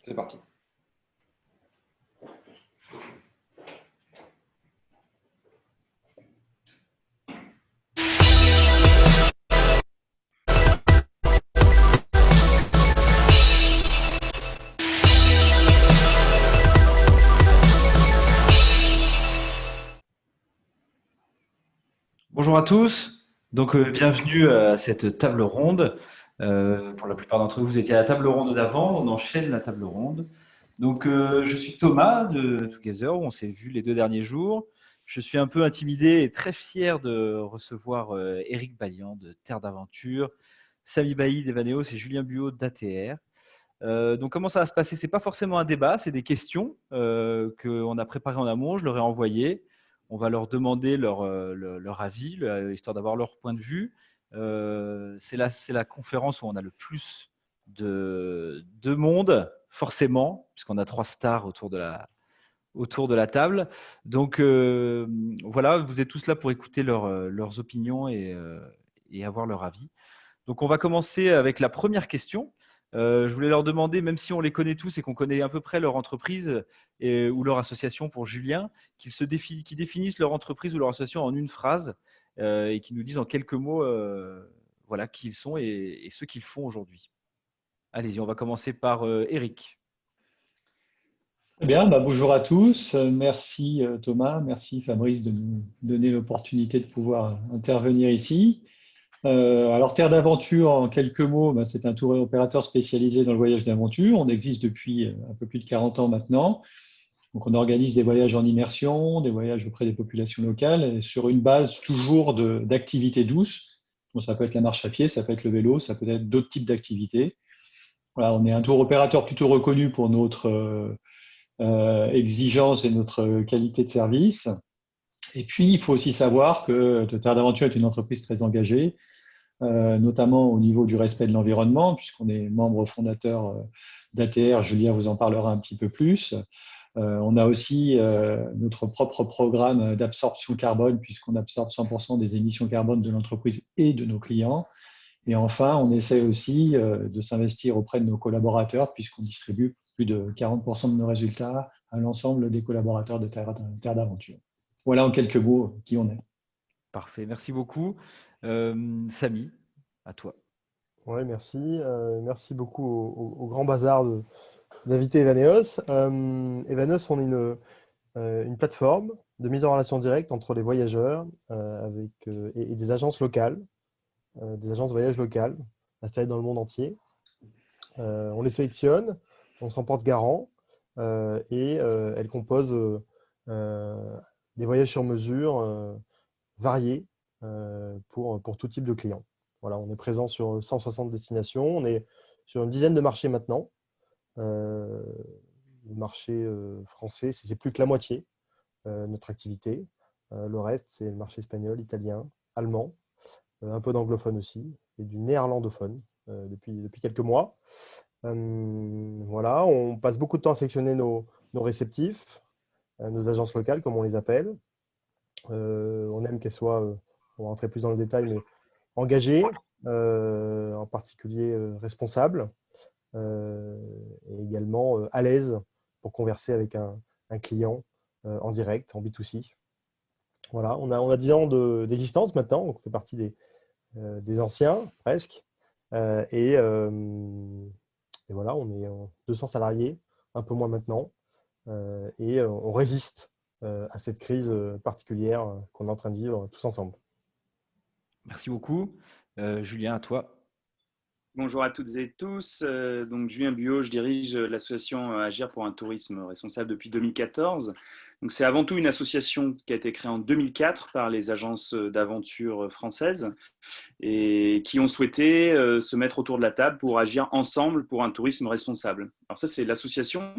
C'est parti. Bonjour à tous, bienvenue à cette table ronde. Pour la plupart d'entre vous, vous étiez à la table ronde d'avant, on enchaîne la table ronde. Je suis Thomas de Together, où on s'est vu les 2 derniers jours. Je suis un peu intimidé et très fier de recevoir Éric Ballian de Terre d'Aventure, Samy Bailly d'Evaneos et Julien Buot d'ATR. Comment ça va se passer? C'est pas forcément un débat, c'est des questions qu'on a préparées en amont. Je leur ai envoyées. On va leur demander leur avis, histoire d'avoir leur point de vue. C'est la conférence où on a le plus de monde, forcément, puisqu'on a 3 stars autour de la table. Voilà, vous êtes tous là pour écouter leurs opinions et avoir leur avis. Donc, on va commencer avec la première question. Je voulais leur demander, même si on les connaît tous et qu'on connaît à peu près leur entreprise ou leur association pour Julien, qu'ils définissent leur entreprise ou leur association en une phrase et qu'ils nous disent en quelques mots voilà, qui ils sont et ce qu'ils font aujourd'hui. Allez-y, on va commencer par Eric. Très bien, bonjour à tous. Merci Thomas, merci Fabrice de nous donner l'opportunité de pouvoir intervenir ici. Alors Terre d'Aventure, en quelques mots, c'est un tour opérateur spécialisé dans le voyage d'aventure. On existe depuis un peu plus de 40 ans maintenant. Donc on organise des voyages en immersion, des voyages auprès des populations locales, et sur une base toujours d'activités douces. Bon, ça peut être la marche à pied, ça peut être le vélo, ça peut être d'autres types d'activités. Voilà, on est un tour opérateur plutôt reconnu pour notre exigence et notre qualité de service. Et puis, il faut aussi savoir que Terre d'Aventure est une entreprise très engagée, notamment au niveau du respect de l'environnement, puisqu'on est membre fondateur d'ATR. Julien vous en parlera un petit peu plus. On a aussi notre propre programme d'absorption carbone, puisqu'on absorbe 100% des émissions carbone de l'entreprise et de nos clients. Et enfin, on essaie aussi de s'investir auprès de nos collaborateurs, puisqu'on distribue plus de 40% de nos résultats à l'ensemble des collaborateurs de Terre d'Aventure. Voilà en quelques mots qui on est. Parfait, merci beaucoup. Samy, à toi. Oui, merci. Merci beaucoup au grand bazar d'inviter Evaneos. Evaneos, on est une plateforme de mise en relation directe entre les voyageurs et des agences locales, des agences de voyage locales installées dans le monde entier. On les sélectionne, on s'en porte garant et elles composent des voyages sur mesure variés pour tout type de clients. Voilà, on est présent sur 160 destinations, on est sur une dizaine de marchés maintenant. Le marché français, c'est plus que la moitié notre activité. Le reste, c'est le marché espagnol, italien, allemand, un peu d'anglophone aussi, et du néerlandophone depuis quelques mois. Voilà, on passe beaucoup de temps à sélectionner nos réceptifs, nos agences locales, comme on les appelle. On aime qu'elles soient, on va rentrer plus dans le détail, mais engagées, en particulier responsables, et également à l'aise pour converser avec un client en direct, en B2C. Voilà, on a 10 ans d'existence maintenant, donc on fait partie des anciens, presque. Et voilà, on est 200 salariés, un peu moins maintenant, et on résiste à cette crise particulière qu'on est en train de vivre tous ensemble. Merci beaucoup. Julien, à toi. Bonjour à toutes et tous. Donc Julien Buot, je dirige l'association Agir pour un tourisme responsable depuis 2014. Donc c'est avant tout une association qui a été créée en 2004 par les agences d'aventure françaises et qui ont souhaité se mettre autour de la table pour agir ensemble pour un tourisme responsable. Alors ça, c'est l'association.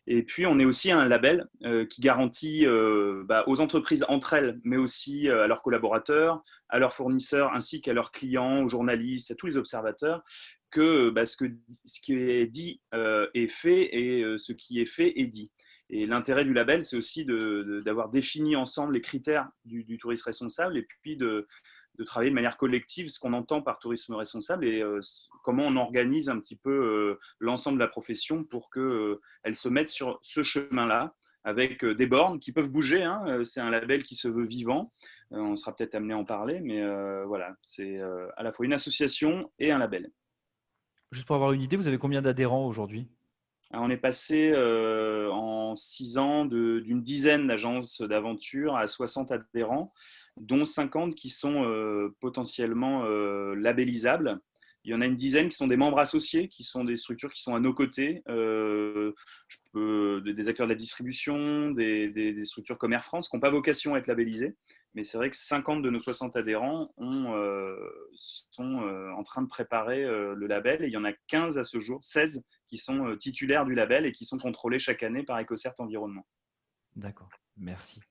Et puis, on est aussi un label qui garantit aux entreprises entre elles, mais aussi à leurs collaborateurs, à leurs fournisseurs, ainsi qu'à leurs clients, aux journalistes, à tous les observateurs, que ce qui est dit est fait et ce qui est fait est dit. Et l'intérêt du label, c'est aussi d'avoir défini ensemble les critères du tourisme responsable et puis travailler de manière collective ce qu'on entend par tourisme responsable et comment on organise un petit peu l'ensemble de la profession pour qu'elle se mette sur ce chemin-là avec des bornes qui peuvent bouger. Hein. C'est un label qui se veut vivant. On sera peut-être amené à en parler, mais voilà, c'est à la fois une association et un label. Juste pour avoir une idée, vous avez combien d'adhérents aujourd'hui? Alors, on est passé en 6 ans d'une dizaine d'agences d'aventure à 60 adhérents, dont 50 qui sont potentiellement labellisables. Il y en a une dizaine qui sont des membres associés, qui sont des structures qui sont à nos côtés, des acteurs de la distribution, des structures comme Air France, qui n'ont pas vocation à être labellisées. Mais c'est vrai que 50 de nos 60 adhérents sont en train de préparer le label. Et il y en a 15 à ce jour, 16 qui sont titulaires du label et qui sont contrôlés chaque année par EcoCert Environnement. D'accord, merci.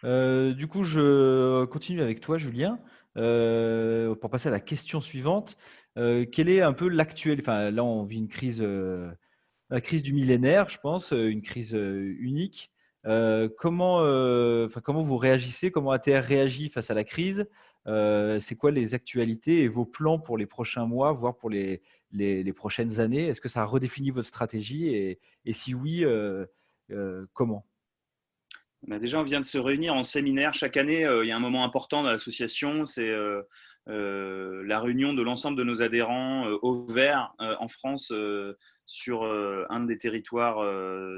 Du coup, je continue avec toi, Julien, pour passer à la question suivante. Quelle est un peu l'actuel… Enfin, là, on vit une crise, la crise du millénaire, je pense, une crise unique. Comment vous réagissez? Comment ATR réagit face à la crise? C'est quoi les actualités et vos plans pour les prochains mois, voire pour les prochaines années? Est-ce que ça a redéfini votre stratégie et si oui, comment? Déjà, on vient de se réunir en séminaire. Chaque année, il y a un moment important dans l'association, c'est la réunion de l'ensemble de nos adhérents au vert en France sur un des territoires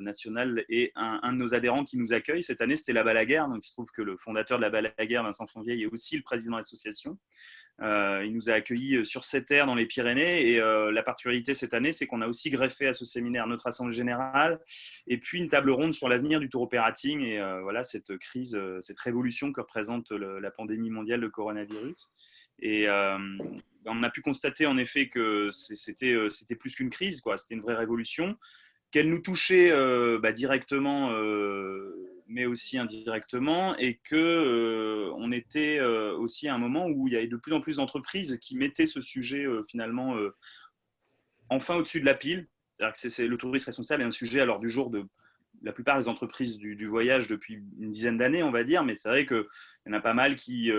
nationaux et un de nos adhérents qui nous accueille. Cette année, c'était la Balaguère. Donc, il se trouve que le fondateur de la Balaguère, Vincent Fonvieille, est aussi le président de l'association. Il nous a accueillis sur cette terre dans les Pyrénées et la particularité cette année, c'est qu'on a aussi greffé à ce séminaire notre assemblée générale et puis une table ronde sur l'avenir du tour operating et voilà cette crise, cette révolution que représente la pandémie mondiale de coronavirus. Et on a pu constater en effet que c'était plus qu'une crise, quoi. C'était une vraie révolution, qu'elle nous touchait directement, mais aussi indirectement, et qu'on était aussi à un moment où il y avait de plus en plus d'entreprises qui mettaient ce sujet finalement enfin au-dessus de la pile. C'est-à-dire que le tourisme responsable est un sujet à l'ordre du jour de la plupart des entreprises du voyage depuis une dizaine d'années, on va dire, mais c'est vrai qu'il y en a pas mal qui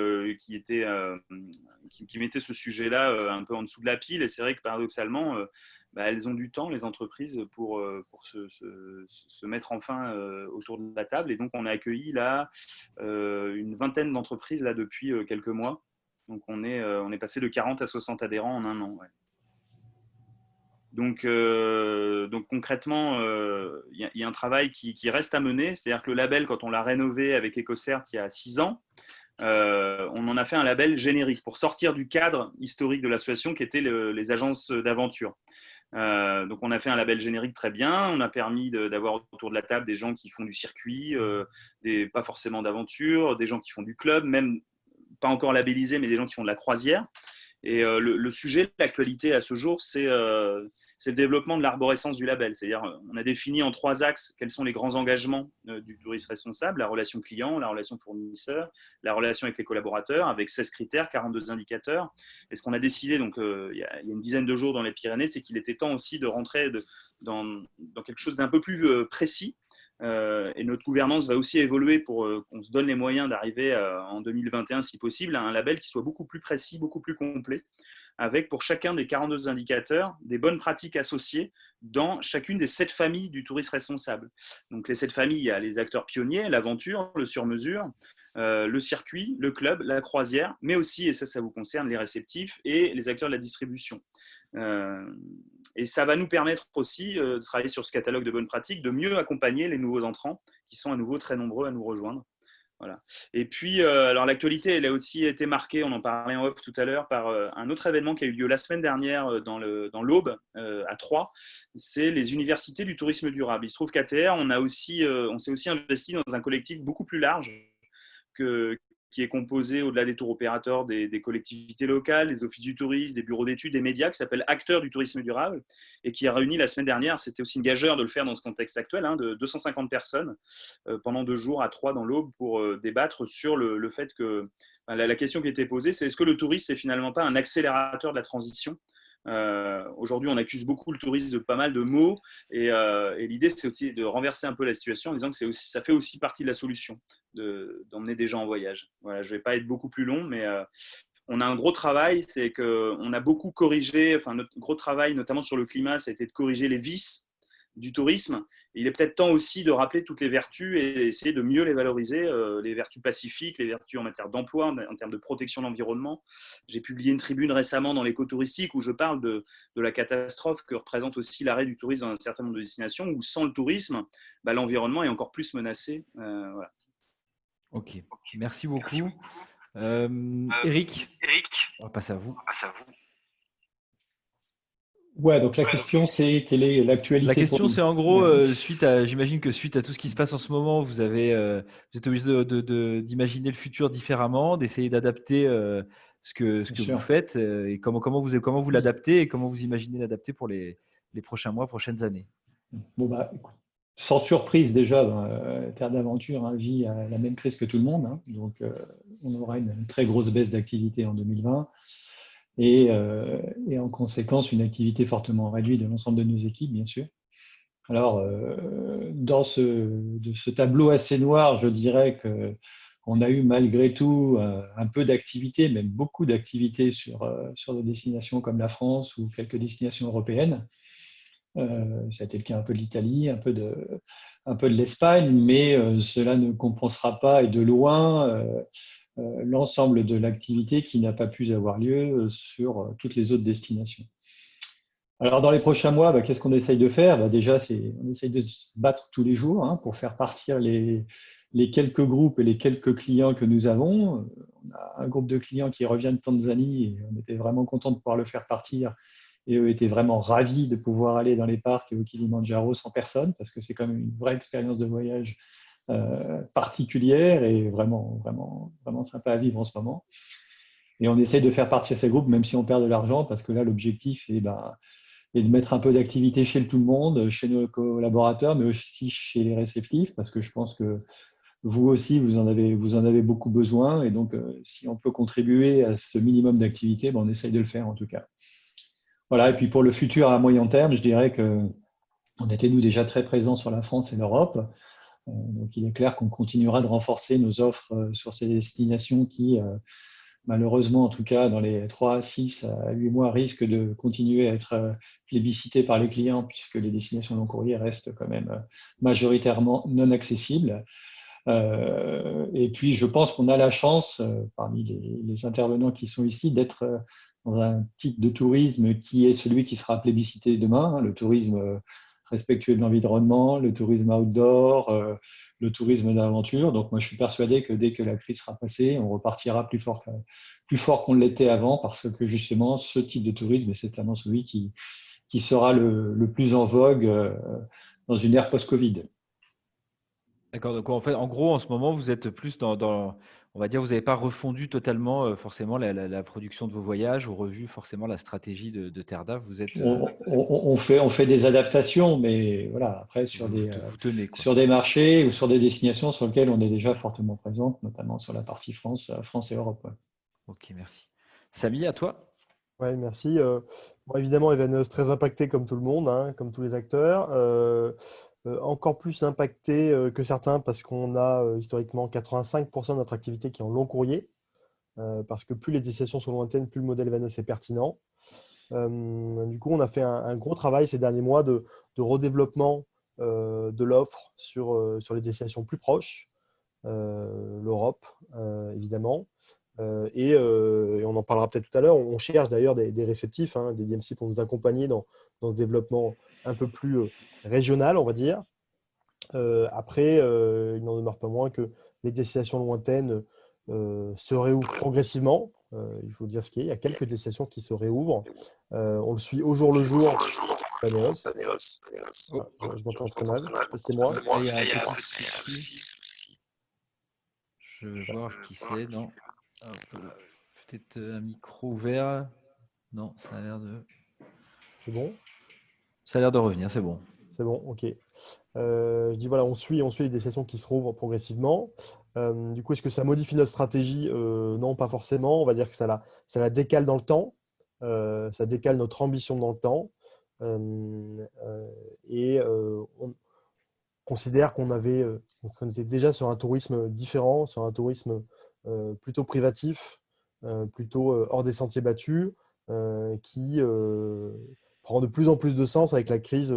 mettaient ce sujet-là un peu en dessous de la pile, et c'est vrai que paradoxalement, elles ont du temps, les entreprises, pour se mettre enfin autour de la table, et donc on a accueilli là une vingtaine d'entreprises là depuis quelques mois, donc on est passé de 40 à 60 adhérents en un an. Ouais. Donc concrètement, il y a un travail qui reste à mener. C'est-à-dire que le label, quand on l'a rénové avec EcoCert il y a 6 ans, on en a fait un label générique pour sortir du cadre historique de l'association qui était les agences d'aventure. Donc on a fait un label générique très bien. On a permis d'avoir autour de la table des gens qui font du circuit, pas forcément d'aventure, des gens qui font du club, même pas encore labellisés, mais des gens qui font de la croisière. Et le sujet, l'actualité à ce jour, c'est le développement de l'arborescence du label. C'est-à-dire, on a défini en 3 axes quels sont les grands engagements du tourisme responsable: la relation client, la relation fournisseur, la relation avec les collaborateurs, avec 16 critères, 42 indicateurs. Et ce qu'on a décidé, donc, il y a une dizaine de jours dans les Pyrénées, c'est qu'il était temps aussi de rentrer dans quelque chose d'un peu plus précis. Et notre gouvernance va aussi évoluer pour qu'on se donne les moyens d'arriver en 2021, si possible, à un label qui soit beaucoup plus précis, beaucoup plus complet, avec pour chacun des 42 indicateurs des bonnes pratiques associées dans chacune des 7 familles du tourisme responsable. Donc les 7 familles, il y a les acteurs pionniers, l'aventure, le sur-mesure, le circuit, le club, la croisière, mais aussi, et ça vous concerne, les réceptifs et les acteurs de la distribution. Et ça va nous permettre aussi de travailler sur ce catalogue de bonnes pratiques, de mieux accompagner les nouveaux entrants qui sont à nouveau très nombreux à nous rejoindre. Voilà. Et puis, alors l'actualité, elle a aussi été marquée, on en parlait en off tout à l'heure, par un autre événement qui a eu lieu la semaine dernière dans l'Aube, à Troyes. C'est les universités du tourisme durable. Il se trouve qu'à TR, on s'est aussi investi dans un collectif beaucoup plus large qui est composé, au-delà des tours opérateurs, des collectivités locales, des offices du tourisme, des bureaux d'études, des médias, qui s'appelle Acteurs du tourisme durable, et qui a réuni la semaine dernière, c'était aussi une gageure de le faire dans ce contexte actuel, de 250 personnes pendant 2 jours à Troyes dans l'Aube pour débattre sur le fait que la question qui était posée, c'est: est-ce que le tourisme, c'est finalement pas un accélérateur de la transition? Aujourd'hui, on accuse beaucoup le tourisme de pas mal de maux, et l'idée, c'est aussi de renverser un peu la situation en disant que ça fait aussi partie de la solution, d'emmener des gens en voyage. Voilà, je ne vais pas être beaucoup plus long, mais on a un gros travail, c'est qu'on a beaucoup corrigé, enfin notre gros travail, notamment sur le climat, ça a été de corriger les vices du tourisme. Il est peut-être temps aussi de rappeler toutes les vertus et essayer de mieux les valoriser, les vertus pacifiques, les vertus en matière d'emploi, en termes de protection de l'environnement. J'ai publié une tribune récemment dans l'Éco touristique où je parle de la catastrophe que représente aussi l'arrêt du tourisme dans un certain nombre de destinations, où sans le tourisme, l'environnement est encore plus menacé. Voilà. Ok, merci beaucoup. Eric, on va passer à vous. Ouais, donc la question, c'est quelle est l'actualité La question, pour nous? c'est en gros, Ouais. j'imagine que suite à tout ce qui se passe en ce moment, vous êtes obligé d'imaginer le futur différemment, d'essayer d'adapter ce Bien que vous sûr. faites et comment vous l'adaptez et comment vous imaginez l'adapter pour les prochains mois, prochaines années. Bon, bah, écoute, sans surprise déjà, Terre d'Aventure vit la même crise que tout le monde, hein. Donc, on aura une très grosse baisse d'activité en 2020 et en conséquence une activité fortement réduite de l'ensemble de nos équipes, bien sûr. Alors, dans ce tableau assez noir, je dirais qu'on a eu malgré tout un peu d'activité, même beaucoup d'activité sur des destinations comme la France ou quelques destinations européennes. Ça a été le cas un peu de l'Italie, un peu de l'Espagne, mais cela ne compensera pas et de loin l'ensemble de l'activité qui n'a pas pu avoir lieu sur toutes les autres destinations. Alors, dans les prochains mois, qu'est-ce qu'on essaye de faire? Déjà, on essaye de se battre tous les jours pour faire partir les quelques groupes et les quelques clients que nous avons. On a un groupe de clients qui revient de Tanzanie et on était vraiment content de pouvoir le faire partir. Et eux étaient vraiment ravis de pouvoir aller dans les parcs et au Kilimandjaro sans personne, parce que c'est quand même une vraie expérience de voyage particulière et vraiment, vraiment, vraiment sympa à vivre en ce moment. Et on essaye de faire partir ces groupes, même si on perd de l'argent, parce que là, l'objectif est de mettre un peu d'activité chez tout le monde, chez nos collaborateurs, mais aussi chez les réceptifs, parce que je pense que vous aussi, vous en avez beaucoup besoin. Et donc, si on peut contribuer à ce minimum d'activité, on essaye de le faire en tout cas. Voilà, et puis pour le futur à moyen terme, je dirais qu'on était nous déjà très présents sur la France et l'Europe. Donc il est clair qu'on continuera de renforcer nos offres sur ces destinations qui, malheureusement, en tout cas, dans les 3, 6 à 8 mois, risquent de continuer à être plébiscitées par les clients puisque les destinations long courrier restent quand même majoritairement non accessibles. Et puis, je pense qu'on a la chance, parmi les intervenants qui sont ici, d'être dans un type de tourisme qui est celui qui sera plébiscité demain, le tourisme respectueux de l'environnement, le tourisme outdoor, le tourisme d'aventure. Donc, moi, je suis persuadé que dès que la crise sera passée, on repartira plus fort qu'on l'était avant, parce que justement, ce type de tourisme est certainement celui qui sera le plus en vogue dans une ère post-Covid. D'accord, donc en gros, en ce moment, vous êtes plus on va dire, vous n'avez pas refondu totalement forcément la production de vos voyages ou revu forcément la stratégie de Terda. Vous êtes, On fait des adaptations, mais voilà, après vous tenez quoi. sur des marchés ou sur des destinations sur lesquelles on est déjà fortement présent, notamment sur la partie France et Europe. Ouais. Ok, merci. Samy, à toi? Ouais, merci. Bon, évidemment, Evaneos très impacté comme tout le monde, hein, comme tous les acteurs. Encore plus impacté que certains parce qu'on a historiquement 85% de notre activité qui est en long courrier. Parce que plus les destinations sont lointaines, plus le modèle Evaneos est pertinent. Du coup, on a fait un gros travail ces derniers mois de redéveloppement de l'offre sur les destinations plus proches, l'Europe, évidemment. Et on en parlera peut-être tout à l'heure. On cherche d'ailleurs des réceptifs, des DMC pour nous accompagner dans ce développement un peu plus régional, on va dire. Après, il n'en demeure pas moins que les destinations lointaines se réouvrent progressivement. Il faut dire ce qu'il y a. Il y a quelques destinations qui se réouvrent. On le suit au jour le jour. Panéos. Oh, Je m'entends très mal. Je sais pas si c'est moi. il y a un petit souci. Je vais voir qui c'est. Non. Hop là. Peut-être un micro ouvert. Non, ça a l'air de. C'est bon? Revenir, c'est bon. C'est bon, ok. Je dis voilà, on suit les destinations qui se rouvrent progressivement. Du coup, est-ce que ça modifie notre stratégie? Non, pas forcément. On va dire que ça la décale dans le temps. Ça décale notre ambition dans le temps. Et on considère qu'on était déjà sur un tourisme différent, sur un tourisme plutôt privatif, plutôt hors des sentiers battus, qui prend de plus en plus de sens avec la crise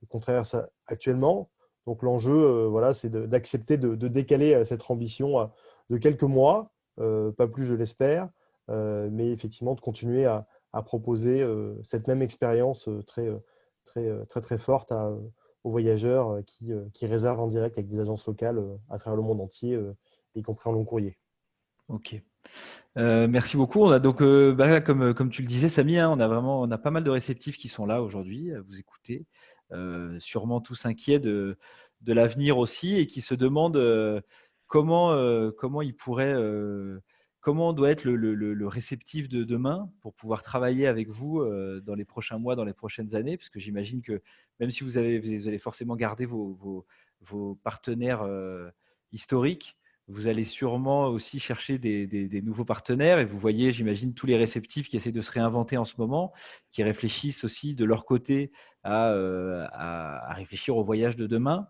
qu'on traverse actuellement. Donc l'enjeu, voilà, c'est d'accepter de décaler cette ambition de quelques mois, pas plus je l'espère, mais effectivement de continuer à proposer cette même expérience très forte aux voyageurs qui réservent en direct avec des agences locales à travers le monde entier, y compris en long courrier. Ok. Merci beaucoup. On a donc, comme tu le disais, Samy, hein, on a pas mal de réceptifs qui sont là aujourd'hui à vous écouter, sûrement tous inquiets de l'avenir aussi et qui se demandent comment ils pourraient, comment doit être le réceptif de demain pour pouvoir travailler avec vous dans les prochains mois, dans les prochaines années, parce que j'imagine que même si vous allez forcément garder vos partenaires historiques, vous allez sûrement aussi chercher des nouveaux partenaires et vous voyez, j'imagine, tous les réceptifs qui essaient de se réinventer en ce moment, qui réfléchissent aussi de leur côté à réfléchir au voyage de demain.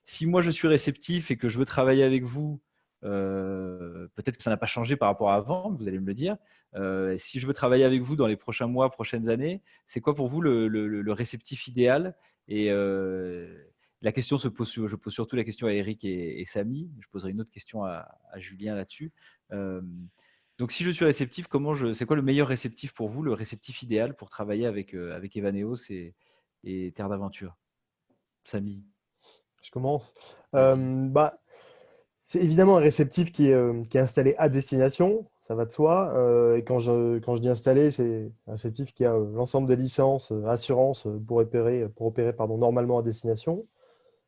Si moi je suis réceptif et que je veux travailler avec vous, peut-être que ça n'a pas changé par rapport à avant, vous allez me le dire. Si je veux travailler avec vous dans les prochains mois, prochaines années, c'est quoi pour vous le réceptif idéal? Et la question se pose, je pose surtout la question à Eric et Samy. Je poserai une autre question à Julien là-dessus. Euh, donc, si je suis réceptif, c'est quoi le meilleur réceptif pour vous, le réceptif idéal pour travailler avec Evaneos et Terre d'Aventure? Samy, Je commence. vas-y. C'est évidemment un réceptif qui est installé à destination, ça va de soi. Et quand je dis installé, c'est un réceptif qui a l'ensemble des licences, assurances pour opérer normalement à destination.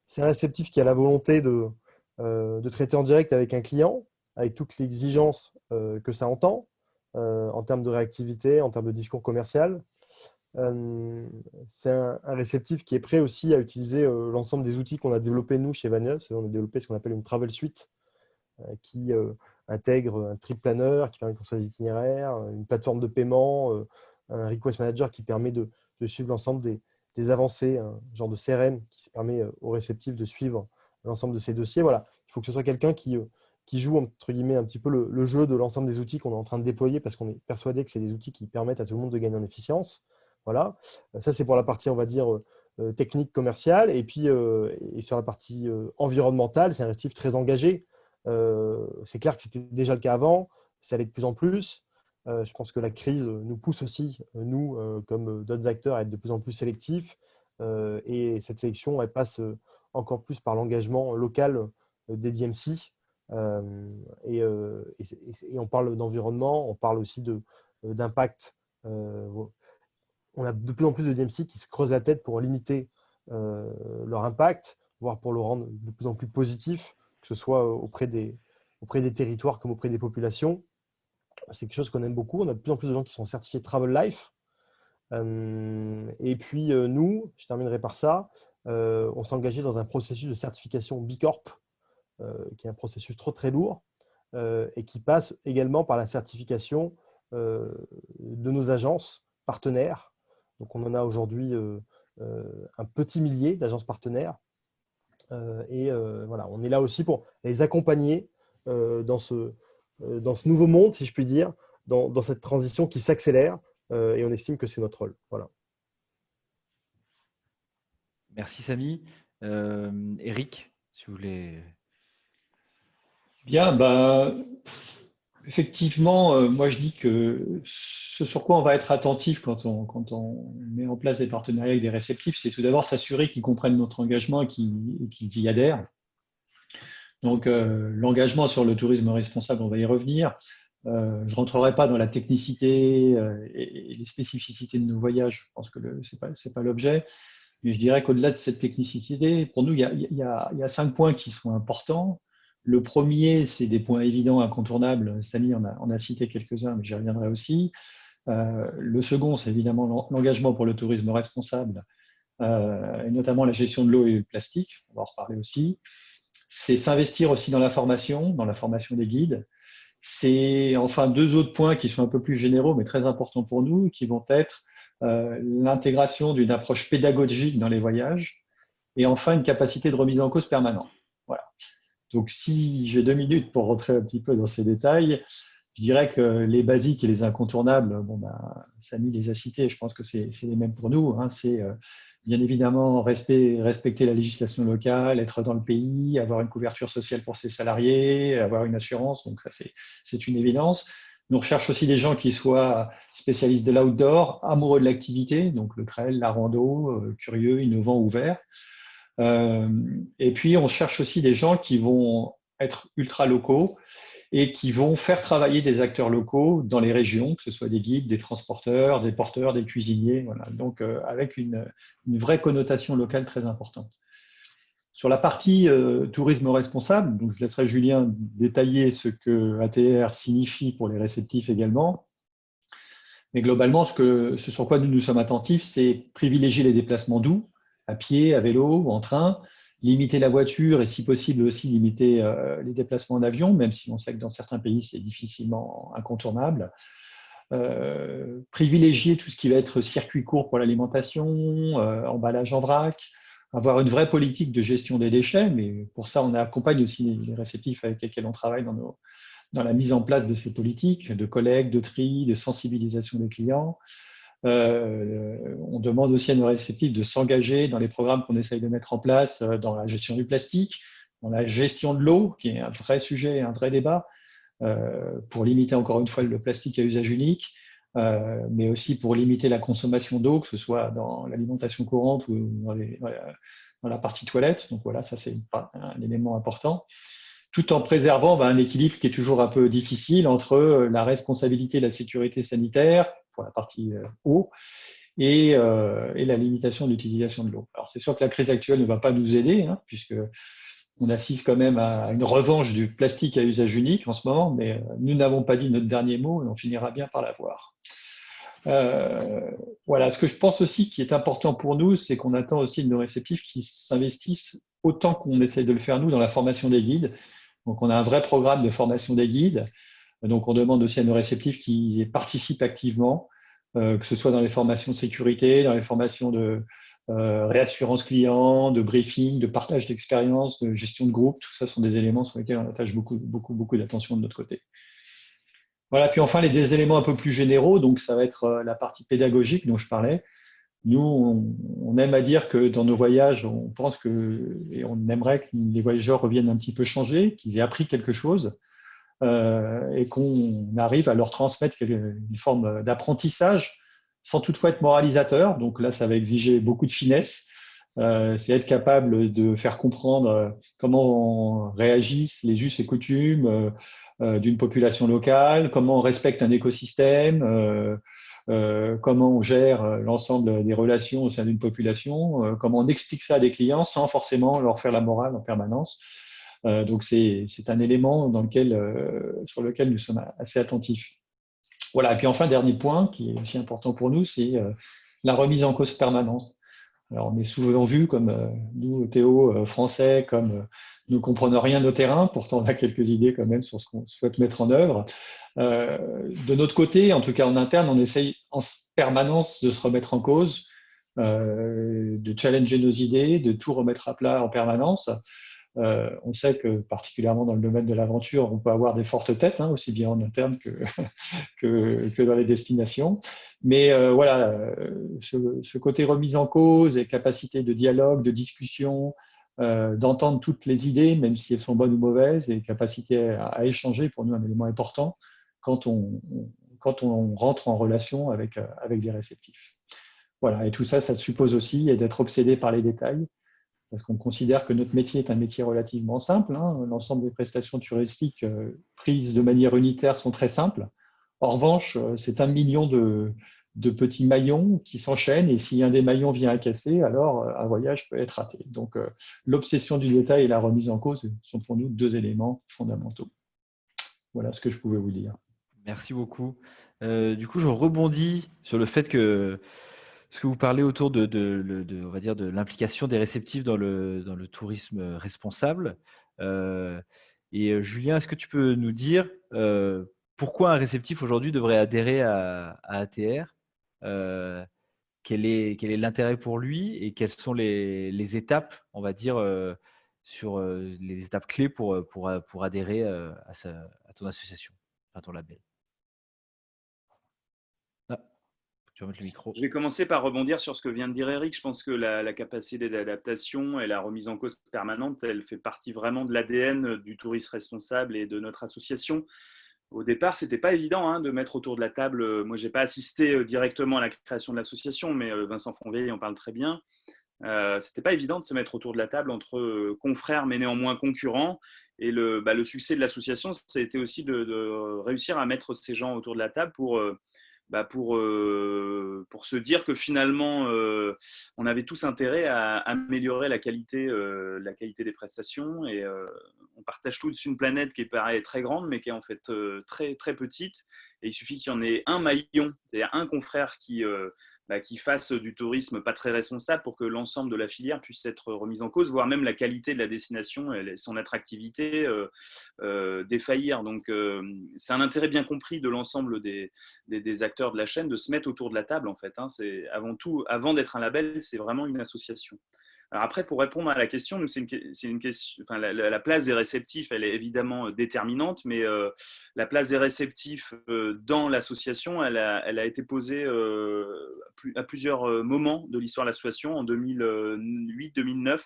C'est un réceptif qui a la volonté de traiter en direct avec un client, avec toute l'exigence que ça entend, en termes de réactivité, en termes de discours commercial. C'est un réceptif qui est prêt aussi à utiliser l'ensemble des outils qu'on a développés nous chez Vaneus. On a développé ce qu'on appelle une travel suite qui intègre un trip planner qui permet de construire des itinéraires, une plateforme de paiement, un request manager qui permet de suivre l'ensemble des avancées, un genre de CRM qui permet au réceptif de suivre l'ensemble de ces dossiers. Voilà, il faut que ce soit quelqu'un qui joue entre guillemets un petit peu le jeu de l'ensemble des outils qu'on est en train de déployer parce qu'on est persuadé que c'est des outils qui permettent à tout le monde de gagner en efficience. Voilà, ça c'est pour la partie, on va dire, technique, commerciale. Et puis, et sur la partie environnementale, c'est un récif très engagé. C'est clair que c'était déjà le cas avant, ça l'est de plus en plus. Je pense que la crise nous pousse aussi, nous, comme d'autres acteurs, à être de plus en plus sélectifs. Et cette sélection, elle passe encore plus par l'engagement local des DMC. Et on parle d'environnement, on parle aussi d'impact. On a de plus en plus de DMC qui se creusent la tête pour limiter leur impact, voire pour le rendre de plus en plus positif, que ce soit auprès des territoires comme auprès des populations. C'est quelque chose qu'on aime beaucoup. On a de plus en plus de gens qui sont certifiés Travel Life. Et puis nous, je terminerai par ça, on s'est engagé dans un processus de certification B Corp, qui est un processus très lourd, et qui passe également par la certification de nos agences partenaires. Donc on en a aujourd'hui un petit millier d'agences partenaires. Voilà, on est là aussi pour les accompagner dans ce nouveau monde, si je puis dire, dans cette transition qui s'accélère, et on estime que c'est notre rôle. Voilà. Merci Samy. Eric, si vous voulez. Bien, effectivement, moi je dis que ce sur quoi on va être attentif quand on met en place des partenariats avec des réceptifs, c'est tout d'abord s'assurer qu'ils comprennent notre engagement et qu'ils y adhèrent. Donc l'engagement sur le tourisme responsable, on va y revenir. Je ne rentrerai pas dans la technicité et les spécificités de nos voyages, je pense que ce n'est pas l'objet. Mais je dirais qu'au-delà de cette technicité, pour nous, il y a 5 points qui sont importants. Le premier, c'est des points évidents, incontournables. Samy en a cité quelques-uns, mais j'y reviendrai aussi. Le second, c'est évidemment l'engagement pour le tourisme responsable, et notamment la gestion de l'eau et du plastique. On va en reparler aussi. C'est s'investir aussi dans la formation des guides. C'est enfin 2 autres points qui sont un peu plus généraux, mais très importants pour nous, qui vont être l'intégration d'une approche pédagogique dans les voyages et enfin une capacité de remise en cause permanente. Voilà. Donc, si j'ai 2 minutes pour rentrer un petit peu dans ces détails, Je dirais que les basiques et les incontournables, bon, Samy les a cités, je pense que c'est les mêmes pour nous. Hein. C'est bien évidemment respecter la législation locale, être dans le pays, avoir une couverture sociale pour ses salariés, avoir une assurance, donc ça c'est une évidence. Nous recherche aussi des gens qui soient spécialistes de l'outdoor, amoureux de l'activité, donc le trail, la rando, curieux, innovants, ouverts. Et puis on cherche aussi des gens qui vont être ultra locaux et qui vont faire travailler des acteurs locaux dans les régions, que ce soit des guides, des transporteurs, des porteurs, des cuisiniers, voilà. Donc avec une vraie connotation locale très importante. Sur la partie tourisme responsable, donc je laisserai Julien détailler ce que ATR signifie pour les réceptifs également. Mais globalement, ce sur quoi nous sommes attentifs, c'est privilégier les déplacements doux, à pied, à vélo ou en train, limiter la voiture et si possible aussi limiter les déplacements en avion, même si on sait que dans certains pays, c'est difficilement incontournable. Privilégier tout ce qui va être circuit court pour l'alimentation, emballage en vrac, avoir une vraie politique de gestion des déchets, mais pour ça, on accompagne aussi les réceptifs avec lesquels on travaille dans la mise en place de ces politiques de collecte, de tri, de sensibilisation des clients. On demande aussi à nos réceptifs de s'engager dans les programmes qu'on essaye de mettre en place dans la gestion du plastique, dans la gestion de l'eau, qui est un vrai sujet, un vrai débat, pour limiter encore une fois le plastique à usage unique, mais aussi pour limiter la consommation d'eau, que ce soit dans l'alimentation courante ou dans la partie toilette. Donc voilà, ça c'est un élément important, tout en préservant un équilibre qui est toujours un peu difficile entre la responsabilité de la sécurité sanitaire pour la partie eau et la limitation de l'utilisation de l'eau. Alors c'est sûr que la crise actuelle ne va pas nous aider, hein, puisque on assiste quand même à une revanche du plastique à usage unique en ce moment, mais nous n'avons pas dit notre dernier mot et on finira bien par l'avoir. Voilà, ce que je pense aussi qui est important pour nous, c'est qu'on attend aussi de nos réceptifs qui s'investissent autant qu'on essaie de le faire nous dans la formation des guides. Donc on a un vrai programme de formation des guides. Donc on demande aussi à nos réceptifs qui participent activement, que ce soit dans les formations de sécurité, dans les formations de réassurance client, de briefing, de partage d'expérience, de gestion de groupe. Tout ça sont des éléments sur lesquels on attache beaucoup d'attention de notre côté. Voilà, puis enfin, des éléments un peu plus généraux, donc ça va être la partie pédagogique dont je parlais. Nous, on aime à dire que dans nos voyages, on pense et on aimerait que les voyageurs reviennent un petit peu changés, qu'ils aient appris quelque chose et qu'on arrive à leur transmettre une forme d'apprentissage sans toutefois être moralisateur. Donc là, ça va exiger beaucoup de finesse. C'est être capable de faire comprendre comment réagissent les us et coutumes d'une population locale, comment on respecte un écosystème, comment on gère l'ensemble des relations au sein d'une population, comment on explique ça à des clients sans forcément leur faire la morale en permanence. Donc c'est un élément sur lequel nous sommes assez attentifs. Voilà, et puis enfin, dernier point qui est aussi important pour nous, c'est la remise en cause permanente. Alors, on est souvent vu comme nous, Théo, français, comme nous ne comprenons rien au terrain, pourtant on a quelques idées quand même sur ce qu'on souhaite mettre en œuvre. De notre côté, en tout cas en interne, on essaye en permanence de se remettre en cause, de challenger nos idées, de tout remettre à plat en permanence. On sait que particulièrement dans le domaine de l'aventure, on peut avoir des fortes têtes, hein, aussi bien en interne que dans les destinations. Mais voilà, ce côté remise en cause et capacité de dialogue, de discussion, d'entendre toutes les idées, même si elles sont bonnes ou mauvaises, et capacité à échanger, pour nous, un élément important quand on rentre en relation avec des réceptifs. Voilà, et tout ça, ça suppose aussi d'être obsédé par les détails, parce qu'on considère que notre métier est un métier relativement simple. Hein. L'ensemble des prestations touristiques prises de manière unitaire sont très simples. En revanche, c'est 1 million de petits maillons qui s'enchaînent, et si un des maillons vient à casser, alors un voyage peut être raté. Donc l'obsession du détail et la remise en cause sont pour nous 2 éléments fondamentaux. Voilà ce que je pouvais vous dire. Merci beaucoup. Du coup, je rebondis sur le fait que ce que vous parlez autour on va dire de l'implication des réceptifs dans le tourisme responsable. Julien, est-ce que tu peux nous dire pourquoi un réceptif aujourd'hui devrait adhérer à ATR? Quel est l'intérêt pour lui et quelles sont les étapes, on va dire, sur les étapes clés pour adhérer à ton association? enfin ton label. Ah, tu vas mettre le micro. Je vais commencer par rebondir sur ce que vient de dire Eric. Je pense que la capacité d'adaptation et la remise en cause permanente, elle fait partie vraiment de l'ADN du tourisme responsable et de notre association. Au départ, ce n'était pas évident de mettre autour de la table. Moi, je n'ai pas assisté directement à la création de l'association, mais Vincent Fonvieille en parle très bien. C'était pas évident de se mettre autour de la table entre confrères mais néanmoins concurrents. Et le succès de l'association, ça a été aussi de réussir à mettre ces gens autour de la table pour se dire que finalement, on avait tous intérêt à améliorer la qualité des prestations. Et on partage tous une planète qui paraît très grande, mais qui est en fait très, très petite. Et il suffit qu'il y en ait un maillon, c'est-à-dire un confrère qui fasse du tourisme pas très responsable pour que l'ensemble de la filière puisse être remise en cause, voire même la qualité de la destination et son attractivité défaillir. Donc, c'est un intérêt bien compris de l'ensemble des acteurs de la chaîne de se mettre autour de la table, en fait. C'est avant tout, avant d'être un label, c'est vraiment une association. Alors après, pour répondre à la question, nous, c'est une question. Enfin, la place des réceptifs, elle est évidemment déterminante, mais la place des réceptifs dans l'association, elle a été posée à plusieurs moments de l'histoire de l'association, en 2008-2009,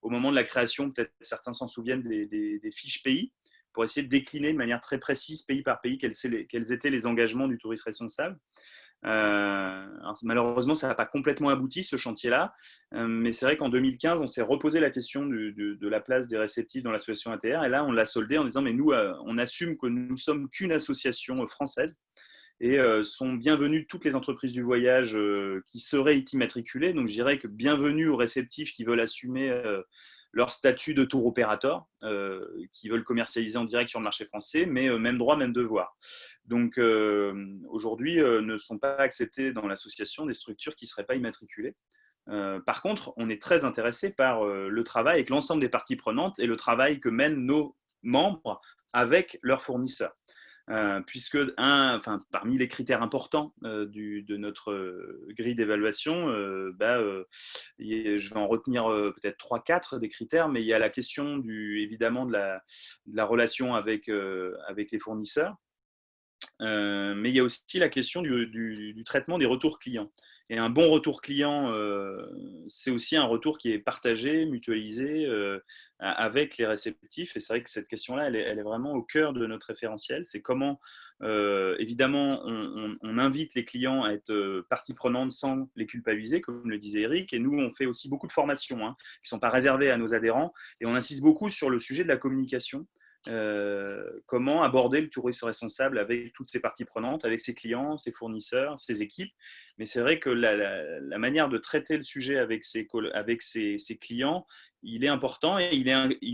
au moment de la création, peut-être certains s'en souviennent, des fiches pays, pour essayer de décliner de manière très précise, pays par pays, quels étaient les engagements du tourisme responsable. Alors, malheureusement, ça n'a pas complètement abouti, ce chantier-là, mais c'est vrai qu'en 2015, on s'est reposé la question de la place des réceptifs dans l'association ATR, et là, on l'a soldé en disant, mais nous, on assume que nous ne sommes qu'une association française, et sont bienvenues toutes les entreprises du voyage qui seraient immatriculées. Donc, je dirais que bienvenue aux réceptifs qui veulent assumer leur statut de tour opérateur, qui veulent commercialiser en direct sur le marché français, mais même droit, même devoir. Donc, aujourd'hui, ne sont pas acceptées dans l'association des structures qui ne seraient pas immatriculées. Par contre, on est très intéressé par le travail avec l'ensemble des parties prenantes et le travail que mènent nos membres avec leurs fournisseurs. Puisque parmi les critères importants de notre grille d'évaluation, je vais en retenir peut-être 3-4 des critères, mais il y a la question évidemment de la relation avec les fournisseurs, mais il y a aussi la question du traitement des retours clients. Et un bon retour client, c'est aussi un retour qui est partagé, mutualisé avec les réceptifs. Et c'est vrai que cette question-là, elle est vraiment au cœur de notre référentiel. C'est comment, évidemment, on invite les clients à être partie prenante sans les culpabiliser, comme le disait Eric. Et nous, on fait aussi beaucoup de formations qui ne sont pas réservées à nos adhérents. Et on insiste beaucoup sur le sujet de la communication. Comment aborder le tourisme responsable avec toutes ses parties prenantes, avec ses clients, ses fournisseurs, ses équipes. Mais c'est vrai que la manière de traiter le sujet avec ses clients, il est important, et il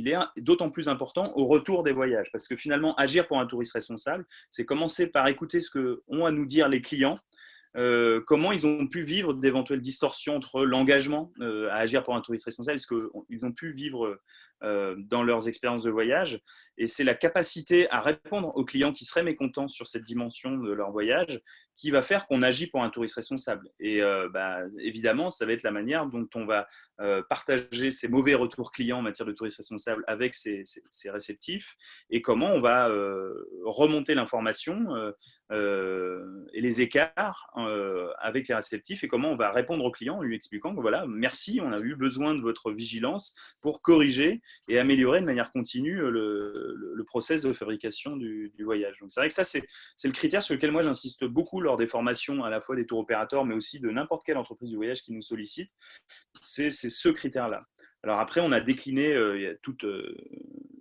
est d'autant plus important au retour des voyages. Parce que finalement, agir pour un tourisme responsable, c'est commencer par écouter ce qu'ont à nous dire les clients, comment ils ont pu vivre d'éventuelles distorsions entre l'engagement à agir pour un tourisme responsable et ce qu'ils ont pu vivre dans leurs expériences de voyage. Et c'est la capacité à répondre aux clients qui seraient mécontents sur cette dimension de leur voyage qui va faire qu'on agit pour un tourisme responsable. Et évidemment, ça va être la manière dont on va partager ces mauvais retours clients en matière de tourisme responsable avec ces réceptifs, et comment on va remonter l'information et les écarts avec les réceptifs, et comment on va répondre aux clients en lui expliquant que voilà, merci, on a eu besoin de votre vigilance pour corriger et améliorer de manière continue le process de fabrication du voyage. Donc c'est vrai que ça, c'est le critère sur lequel moi j'insiste beaucoup lors des formations à la fois des tours opérateurs, mais aussi de n'importe quelle entreprise du voyage qui nous sollicite. C'est ce critère-là. Alors après, on a décliné, il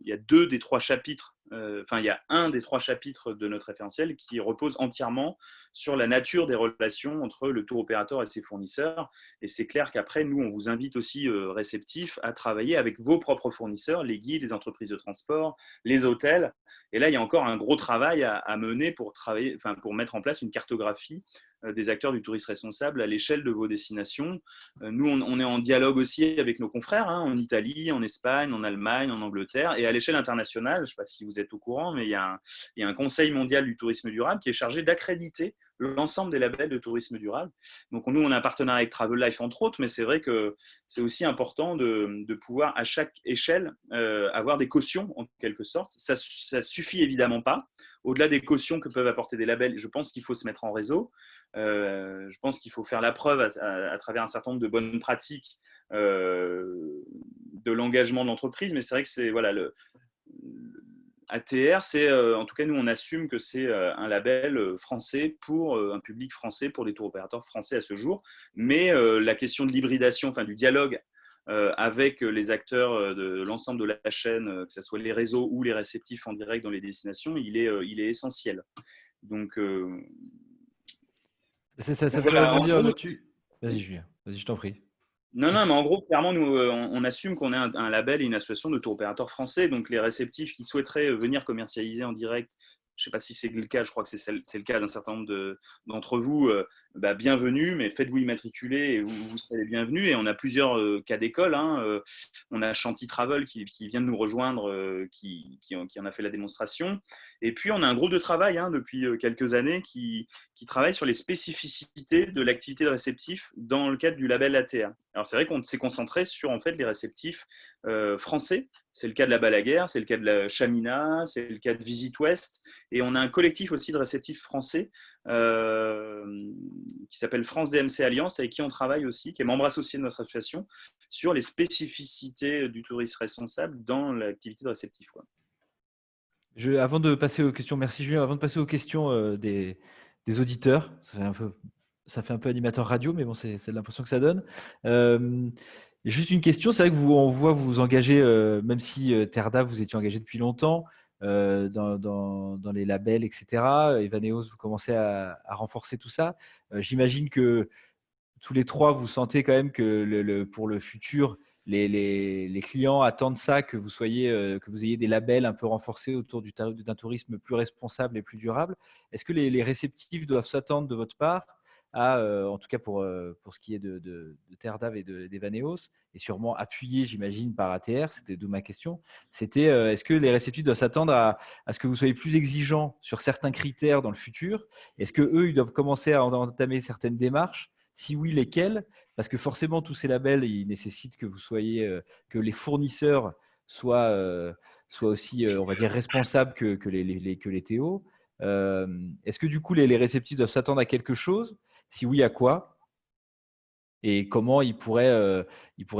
y a deux des trois chapitres, il y a un des trois chapitres de notre référentiel qui repose entièrement sur la nature des relations entre le tour opérateur et ses fournisseurs. Et c'est clair qu'après, nous, on vous invite aussi réceptifs à travailler avec vos propres fournisseurs, les guides, les entreprises de transport, les hôtels. Et là, il y a encore un gros travail à mener pour mettre en place une cartographie des acteurs du tourisme responsable à l'échelle de vos destinations. Nous, on est en dialogue aussi avec nos confrères en Italie, en Espagne, en Allemagne, en Angleterre, et à l'échelle internationale, je ne sais pas si vous êtes au courant, mais il y a un Conseil mondial du tourisme durable qui est chargé d'accréditer l'ensemble des labels de tourisme durable. Donc nous, on a un partenariat avec Travel Life entre autres, mais c'est vrai que c'est aussi important de pouvoir à chaque échelle avoir des cautions en quelque sorte. Ça suffit évidemment pas. au-delà des cautions que peuvent apporter des labels, je pense qu'il faut se mettre en réseau. Je pense qu'il faut faire la preuve à travers un certain nombre de bonnes pratiques de l'engagement de l'entreprise. Mais c'est vrai que c'est voilà, ATR, c'est en tout cas nous on assume que c'est un label français pour un public français, pour des tours opérateurs français à ce jour. Mais la question de l'hybridation, enfin du dialogue avec les acteurs de l'ensemble de la chaîne, que ce soit les réseaux ou les réceptifs en direct dans les destinations, il est essentiel. Donc Ça me permet de voilà, en rebondir gros, là-dessus. Vas-y, Julien. Vas-y, je t'en prie. non, mais en gros, clairement, nous, on assume qu'on est un label et une association de tour opérateurs français. Donc, les réceptifs qui souhaiteraient venir commercialiser en direct, je ne sais pas si c'est le cas, je crois que c'est le cas d'un certain nombre d'entre vous, bienvenue, mais faites-vous immatriculer et vous serez les bienvenus. Et on a plusieurs cas d'école. On a Chanty Travel qui vient de nous rejoindre, qui en a fait la démonstration. Et puis, on a un groupe de travail depuis quelques années qui travaille sur les spécificités de l'activité de réceptif dans le cadre du label ATR. Alors c'est vrai qu'on s'est concentré sur en fait les réceptifs français. C'est le cas de la Balaguer, c'est le cas de la Chamina, c'est le cas de Visit West, et on a un collectif aussi de réceptifs français qui s'appelle France DMC Alliance, avec qui on travaille aussi, qui est membre associé de notre association, sur les spécificités du tourisme responsable dans l'activité de réceptif, quoi. Avant de passer aux questions, merci Julien, avant de passer aux questions des auditeurs, ça fait un peu animateur radio, mais bon, c'est l'impression que ça donne. Juste une question, c'est vrai que on voit vous engager, même si Terda, vous étiez engagé depuis longtemps, dans les labels, etc. Evaneos, vous commencez à renforcer tout ça. J'imagine que tous les trois, vous sentez quand même que pour le futur, les clients attendent ça, que vous ayez des labels un peu renforcés autour d'un tourisme plus responsable et plus durable. Est-ce que les réceptifs doivent s'attendre de votre part en tout cas pour ce qui est de Terdav et d'Evaneos, et sûrement appuyé, j'imagine, par ATR, c'était d'où ma question, c'était est-ce que les réceptifs doivent s'attendre à ce que vous soyez plus exigeants sur certains critères dans le futur? Est-ce qu'eux, ils doivent commencer à entamer certaines démarches? Si oui, lesquels? Parce que forcément, tous ces labels, ils nécessitent que vous soyez, que les fournisseurs soient aussi, on va dire, responsables que les TO. Est-ce que du coup, les réceptifs doivent s'attendre à quelque chose? Si oui, à quoi? Et comment ils pourraient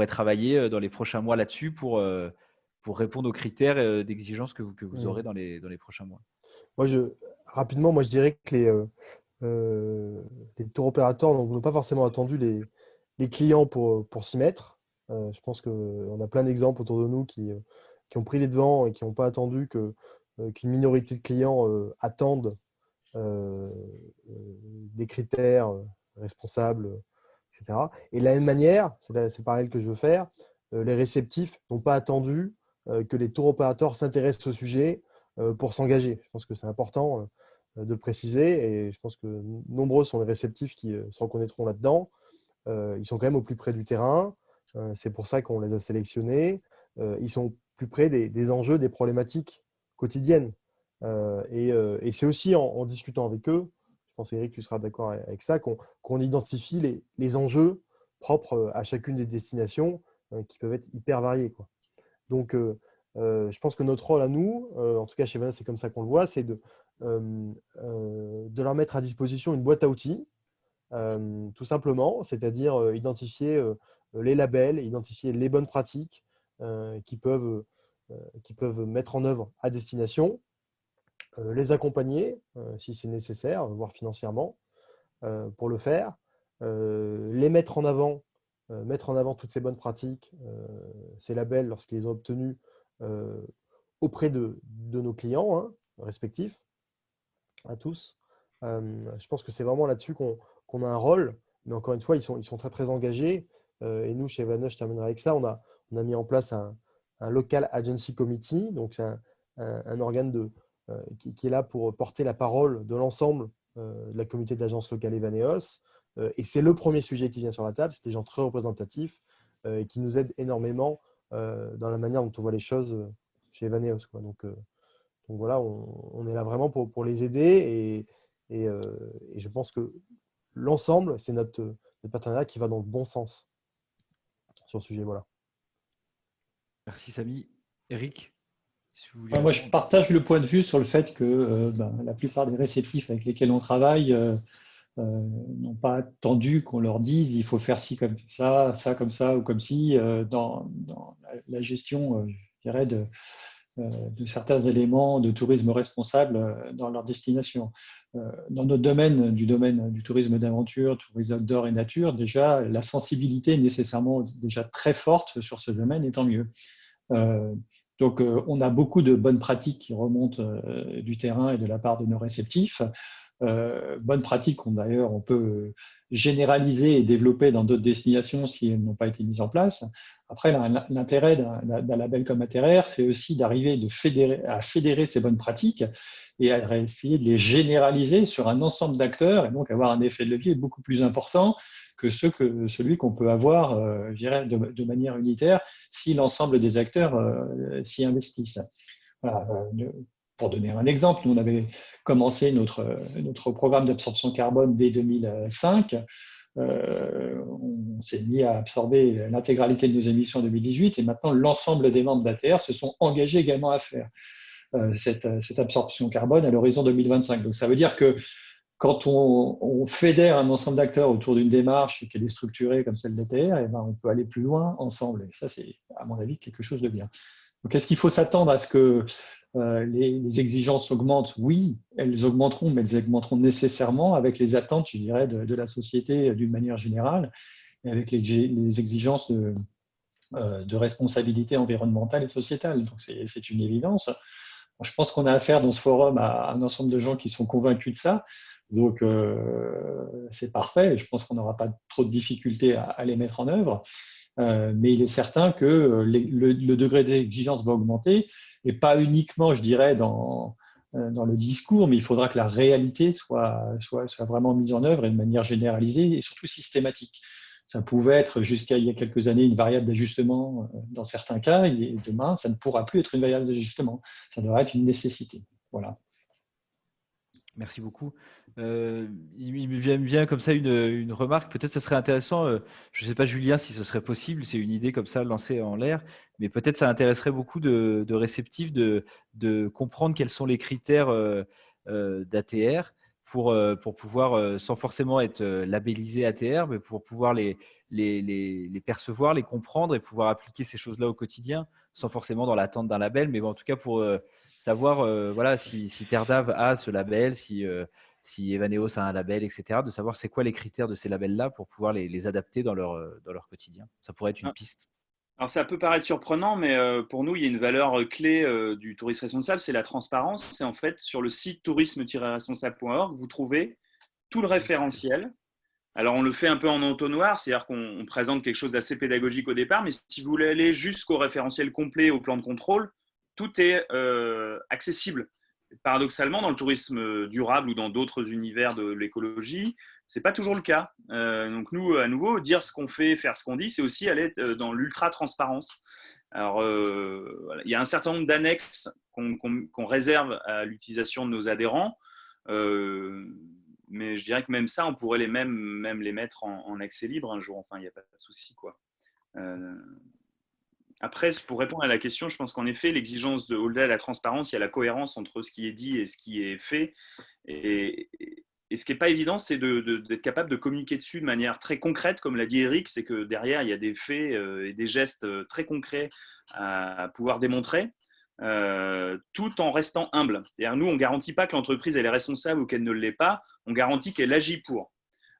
travailler dans les prochains mois là-dessus pour répondre aux critères d'exigence que vous aurez dans les prochains mois? Rapidement, moi, je dirais que les tour opérateurs n'ont pas forcément attendu les clients pour s'y mettre. Je pense qu'on a plein d'exemples autour de nous qui ont pris les devants et qui n'ont pas attendu qu'une minorité de clients attendent des critères responsables, etc. Et de la même manière, c'est le parallèle que je veux faire, les réceptifs n'ont pas attendu que les tour opérateurs s'intéressent au sujet pour s'engager. Je pense que c'est important de le préciser, et je pense que nombreux sont les réceptifs qui se reconnaîtront là-dedans. Ils sont quand même au plus près du terrain, c'est pour ça qu'on les a sélectionnés. Ils sont plus près des enjeux, des problématiques quotidiennes. Et c'est aussi en discutant avec eux, je pense Eric, tu seras d'accord avec ça, qu'on identifie les enjeux propres à chacune des destinations qui peuvent être hyper variés, quoi. Donc, je pense que notre rôle à nous, en tout cas chez Vanessa, c'est comme ça qu'on le voit, c'est de leur mettre à disposition une boîte à outils, tout simplement, c'est-à-dire identifier les labels, identifier les bonnes pratiques qui peuvent mettre en œuvre à destination, les accompagner si c'est nécessaire, voire financièrement, pour le faire, les mettre en avant toutes ces bonnes pratiques, ces labels lorsqu'ils les ont obtenus auprès de nos clients respectifs, à tous. Je pense que c'est vraiment là-dessus qu'on a un rôle, mais encore une fois, ils sont très très engagés. Et nous, chez Evaneos, je terminerai avec ça, on a mis en place un Local Agency Committee, donc c'est un organe qui est là pour porter la parole de l'ensemble de la communauté d'agences locales Evaneos. Et c'est le premier sujet qui vient sur la table, c'est des gens très représentatifs et qui nous aident énormément dans la manière dont on voit les choses chez Evaneos, quoi. Donc voilà, on est là vraiment pour les aider, et je pense que l'ensemble, c'est notre partenariat qui va dans le bon sens sur ce sujet. Voilà. Merci Samy. Eric? Si vous voulez Moi, je répondre. partage le point de vue sur le fait que la plupart des réceptifs avec lesquels on travaille n'ont pas attendu qu'on leur dise il faut faire ci comme ça comme ça ou comme ci dans la gestion, je dirais, de certains éléments de tourisme responsable dans leur destination. Dans notre domaine du tourisme d'aventure, tourisme outdoor et nature, déjà, la sensibilité est nécessairement déjà très forte sur ce domaine, et tant mieux. Euh, on a beaucoup de bonnes pratiques qui remontent du terrain et de la part de nos réceptifs. Bonnes pratiques qu'on d'ailleurs on peut généraliser et développer dans d'autres destinations si elles n'ont pas été mises en place. Après, l'intérêt d'un label comme Atterrair, c'est aussi d'arriver à fédérer ces bonnes pratiques et à essayer de les généraliser sur un ensemble d'acteurs et donc avoir un effet de levier beaucoup plus important que celui qu'on peut avoir, je dirais, de manière unitaire si l'ensemble des acteurs s'y investissent. Voilà, pour donner un exemple, nous on avait commencé notre programme d'absorption carbone dès 2005. On s'est mis à absorber l'intégralité de nos émissions en 2018 et maintenant l'ensemble des membres d'ATR se sont engagés également à faire cette absorption carbone à l'horizon 2025. Donc ça veut dire que quand on fédère un ensemble d'acteurs autour d'une démarche qui est structurée comme celle d'ATR, eh ben, on peut aller plus loin ensemble. Et ça, c'est à mon avis quelque chose de bien. Donc, est-ce qu'il faut s'attendre à ce que les exigences augmentent? Oui, elles augmenteront, mais elles augmenteront nécessairement avec les attentes, je dirais, de la société d'une manière générale et avec les exigences de responsabilité environnementale et sociétale. Donc, c'est une évidence. Bon, je pense qu'on a affaire dans ce forum à un ensemble de gens qui sont convaincus de ça. Donc, c'est parfait. Je pense qu'on n'aura pas trop de difficultés à les mettre en œuvre. Mais il est certain que le degré d'exigence va augmenter, et pas uniquement, je dirais, dans le discours, mais il faudra que la réalité soit vraiment mise en œuvre et de manière généralisée et surtout systématique. Ça pouvait être jusqu'à il y a quelques années une variable d'ajustement dans certains cas, et demain, ça ne pourra plus être une variable d'ajustement. Ça devra être une nécessité. Voilà. Merci beaucoup. Il me vient comme ça une remarque. Peut-être ce serait intéressant, je ne sais pas Julien si ce serait possible, c'est une idée comme ça lancée en l'air, mais peut-être ça intéresserait beaucoup de réceptifs de comprendre quels sont les critères d'ATR pour pouvoir, sans forcément être labellisé ATR, mais pour pouvoir les percevoir, les comprendre et pouvoir appliquer ces choses-là au quotidien, sans forcément dans l'attente d'un label, mais bon, en tout cas pour savoir voilà, si Terre d'Ave a ce label, si Evaneos a un label, etc., de savoir c'est quoi les critères de ces labels-là pour pouvoir les adapter dans leur quotidien. Ça pourrait être une piste. Alors ça peut paraître surprenant, mais pour nous, il y a une valeur clé du tourisme responsable, c'est la transparence. C'est en fait sur le site tourisme-responsable.org, vous trouvez tout le référentiel. Alors on le fait un peu en entonnoir, c'est-à-dire qu'on présente quelque chose d'assez pédagogique au départ, mais si vous voulez aller jusqu'au référentiel complet, au plan de contrôle, tout est accessible. Paradoxalement, dans le tourisme durable ou dans d'autres univers de l'écologie, ce n'est pas toujours le cas. Donc nous, à nouveau, dire ce qu'on fait, faire ce qu'on dit, c'est aussi aller dans l'ultra-transparence. Alors, voilà. Il y a un certain nombre d'annexes qu'on réserve à l'utilisation de nos adhérents, mais je dirais que même ça, on pourrait même les mettre en accès libre un jour. Enfin, il n'y a pas de souci, quoi. Après, pour répondre à la question, je pense qu'en effet, l'exigence au-delà de la transparence, il y a la cohérence entre ce qui est dit et ce qui est fait. Et ce qui n'est pas évident, c'est d'être capable de communiquer dessus de manière très concrète, comme l'a dit Eric, c'est que derrière, il y a des faits et des gestes très concrets à pouvoir démontrer, tout en restant humble. Nous, on ne garantit pas que l'entreprise elle est responsable ou qu'elle ne l'est pas, on garantit qu'elle agit pour.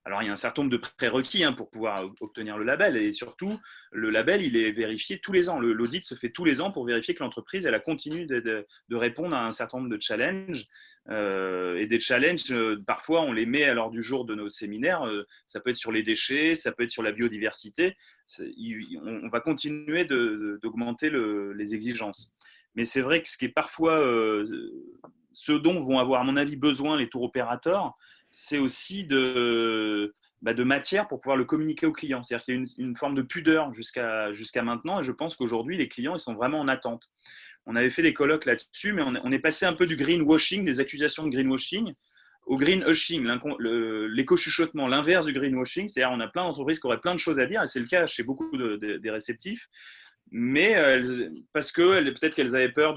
Alors, il y a un certain nombre de prérequis pour pouvoir obtenir le label. Et surtout, le label, il est vérifié tous les ans. L'audit se fait tous les ans pour vérifier que l'entreprise, elle a continué de répondre à un certain nombre de challenges. Et des challenges, parfois, on les met à l'ordre du jour de nos séminaires. Ça peut être sur les déchets, ça peut être sur la biodiversité. On va continuer d'augmenter les exigences. Mais c'est vrai que ce qui est parfois ce dont vont avoir, à mon avis, besoin les tours opérateurs, c'est aussi de matière pour pouvoir le communiquer aux clients. C'est-à-dire qu'il y a une forme de pudeur jusqu'à maintenant, et je pense qu'aujourd'hui, les clients ils sont vraiment en attente. On avait fait des colloques là-dessus, mais on est passé un peu du greenwashing, des accusations de greenwashing, au greenhushing, l'éco-chuchotement, l'inverse du greenwashing. C'est-à-dire qu'on a plein d'entreprises qui auraient plein de choses à dire, et c'est le cas chez beaucoup des réceptifs, mais parce que peut-être qu'elles avaient peur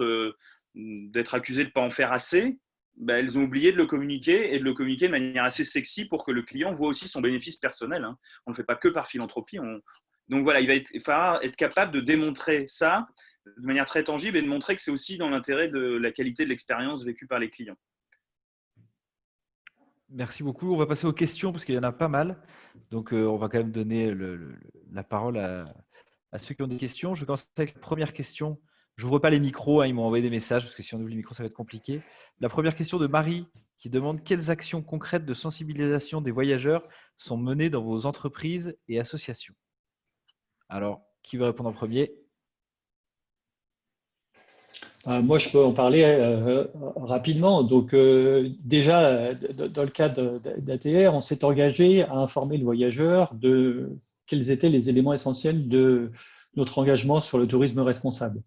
d'être accusées de ne pas en faire assez, ben, elles ont oublié de le communiquer et de le communiquer de manière assez sexy pour que le client voit aussi son bénéfice personnel. Hein. On ne le fait pas que par philanthropie. Donc voilà, il falloir être capable de démontrer ça de manière très tangible et de montrer que c'est aussi dans l'intérêt de la qualité de l'expérience vécue par les clients. Merci beaucoup. On va passer aux questions parce qu'il y en a pas mal. Donc, on va quand même donner la parole à ceux qui ont des questions. Je vais commencer avec la première question. Je n'ouvre pas les micros, hein, ils m'ont envoyé des messages parce que si on ouvre les micros, ça va être compliqué. La première question de Marie qui demande quelles actions concrètes de sensibilisation des voyageurs sont menées dans vos entreprises et associations. Alors, qui veut répondre en premier? Moi, je peux en parler rapidement. Donc, déjà, dans le cadre d'ATR, on s'est engagé à informer le voyageur de quels étaient les éléments essentiels de notre engagement sur le tourisme responsable.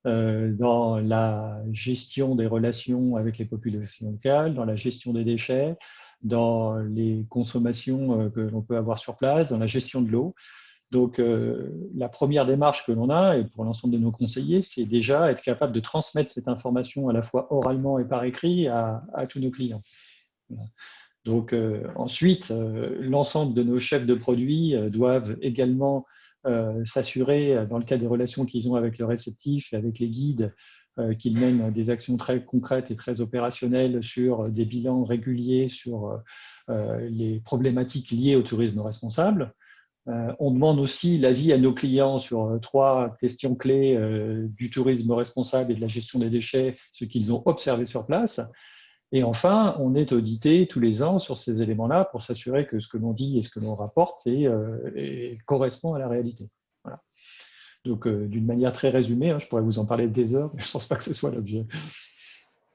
Dans la gestion des relations avec les populations locales, dans la gestion des déchets, dans les consommations que l'on peut avoir sur place, dans la gestion de l'eau. Donc, la première démarche que l'on a, et pour l'ensemble de nos conseillers, c'est déjà être capable de transmettre cette information à la fois oralement et par écrit à tous nos clients. Voilà. Donc, ensuite, l'ensemble de nos chefs de produits doivent également s'assurer, dans le cadre des relations qu'ils ont avec le réceptif et avec les guides, qu'ils mènent des actions très concrètes et très opérationnelles sur des bilans réguliers sur les problématiques liées au tourisme responsable. On demande aussi l'avis à nos clients sur 3 questions clés du tourisme responsable et de la gestion des déchets, ce qu'ils ont observé sur place. Et enfin, on est audité tous les ans sur ces éléments-là pour s'assurer que ce que l'on dit et ce que l'on rapporte correspond à la réalité. Voilà. Donc, d'une manière très résumée, je pourrais vous en parler des heures, mais je ne pense pas que ce soit l'objet.